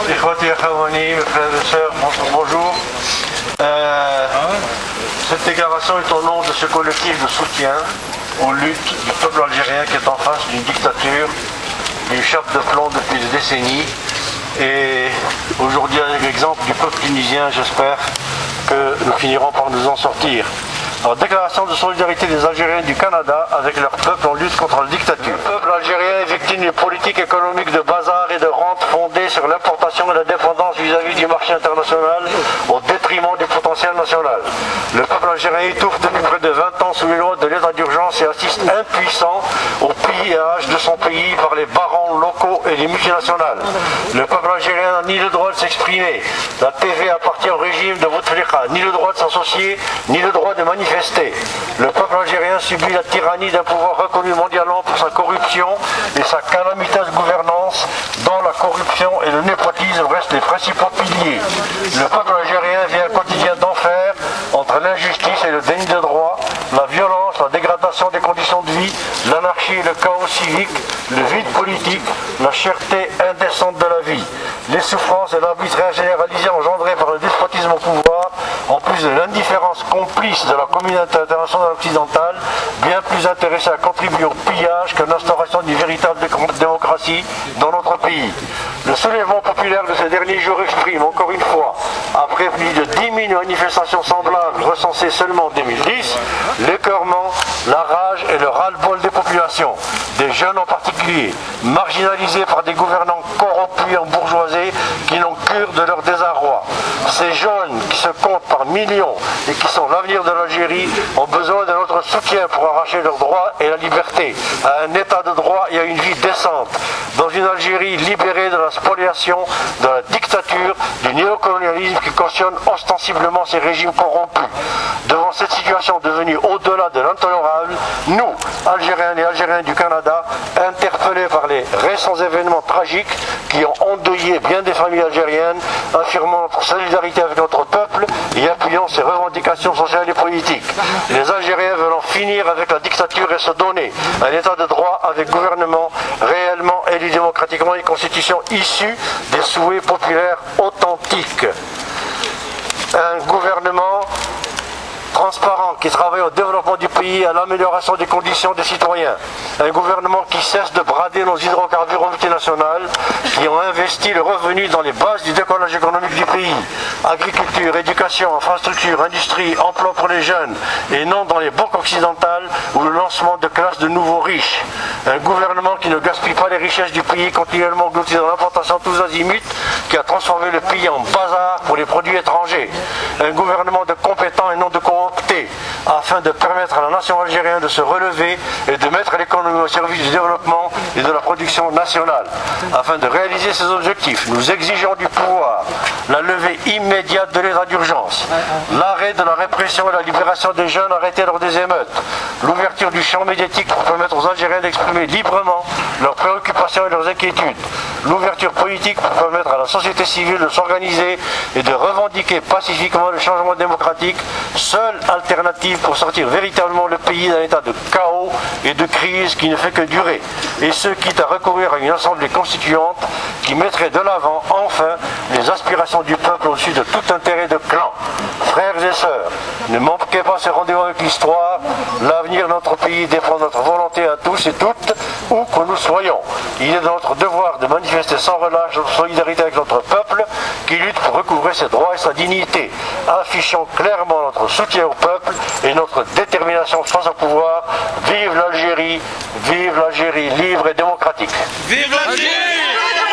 Ikhwati Akhawani, mes frères et sœurs, bonjour. Cette déclaration est au nom de ce collectif de soutien aux luttes du peuple algérien qui est en face d'une dictature, d'une chape de plomb depuis des décennies. Et aujourd'hui, avec l'exemple du peuple tunisien, j'espère que nous finirons par nous en sortir. Alors, déclaration de solidarité des Algériens du Canada avec leur peuple en lutte contre la dictature. Le peuple algérien est victime d'une politique économique de bazar et de rente fondée sur l'importation et la dépendance vis-à-vis du marché international au détriment du potentiel national. Le peuple algérien étouffe depuis près de 20 ans sous les lois de l'état d'urgence et assiste impuissant au pillage de son pays par les barons locaux et les multinationales. Le peuple algérien n'a ni le droit de s'exprimer, la TV appartient au régime de Bouteflika, ni le droit de s'associer, ni le droit de manifester. Le peuple algérien subit la tyrannie d'un pouvoir reconnu mondialement pour sa corruption et sa calamiteuse gouvernance, dont la corruption et le népotisme restent les principaux piliers. Le peuple algérien vit un quotidien d'enfer entre l'injustice et le déni de droit, la violence, la dégradation des conditions de vie, l'anarchie et le chaos civique, le vide politique, la cherté indécente de la vie, les souffrances et l'arbitraire généralisé engendrés par le despotisme au pouvoir, en plus de l'indifférence complice de la communauté internationale occidentale, bien plus intéressée à contribuer au pillage qu'à l'instauration d'une véritable démocratie dans notre pays. Le soulèvement populaire de ces derniers jours exprime encore une fois, après plus de 10 000 manifestations semblables recensées seulement en 2010, l'écœurement, la rage et le ras-le-bol des populations, des jeunes en particulier, marginalisés par des gouvernants corrompus et embourgeoisés qui n'ont cure de leur désarroi. Ces jeunes qui se comptent par millions et qui sont l'avenir de l'Algérie ont besoin de notre soutien pour arracher leurs droits et la liberté, à un état de droit et à une vie décente, dans une Algérie libérée de la spoliation, de la dictature, du néocolonialisme qui cautionne ostensiblement ces régimes corrompus. Devant cette situation devenue au-delà de l'intolérable, nous, Algériens et Algériens du Canada, interpellés par les récents événements tragiques qui ont endeuillé bien des familles algériennes, affirmons notre solidarité avec notre peuple et appuyons ses revendications sociales et politiques. Les Algériens veulent en finir avec la dictature et se donner un état de droit avec gouvernement réellement élu démocratiquement et constitution issue des souhaits populaires authentiques. Un gouvernement transparent qui travaille au développement du pays et à l'amélioration des conditions des citoyens. Un gouvernement qui cesse de brader nos hydrocarbures multinationales qui ont investi le revenu dans les bases du décollage économique du pays. Agriculture, éducation, infrastructure, industrie, emploi pour les jeunes et non dans les banques occidentales ou le lancement de classes de nouveaux riches. Un gouvernement qui ne gaspille pas les richesses du pays continuellement englouties dans l'importation tous azimuts qui a transformé le pays en bazar pour les produits étrangers. Un gouvernement de compétents et non de corrompus afin de permettre à la nation algérienne de se relever et de mettre l'économie au service du développement et de la production nationale. Afin de réaliser ces objectifs, nous exigeons du pouvoir la levée immédiate de l'état d'urgence, l'arrêt de la répression et la libération des jeunes arrêtés lors des émeutes, l'ouverture du champ médiatique pour permettre aux Algériens d'exprimer librement leurs préoccupations et leurs inquiétudes, l'ouverture politique pour permettre à la société civile de s'organiser et de revendiquer pacifiquement le changement démocratique, seule alternative pour sortir véritablement le pays d'un état de chaos et de crise qui ne fait que durer, et ce quitte à recourir à une assemblée constituante qui mettrait de l'avant enfin les aspirations du peuple au-dessus de tout intérêt de clan. Frères et sœurs, ne manquez pas ce rendez-vous avec l'histoire, l'avenir de notre pays dépend de notre volonté à tous et toutes, où que nous soyons. Il est de notre devoir de manifester sans relâche notre solidarité avec notre peuple qui lutte pour recouvrer ses droits et sa dignité. Affichons clairement notre soutien au peuple et notre détermination face au pouvoir. Vive l'Algérie libre et démocratique. Vive l'Algérie!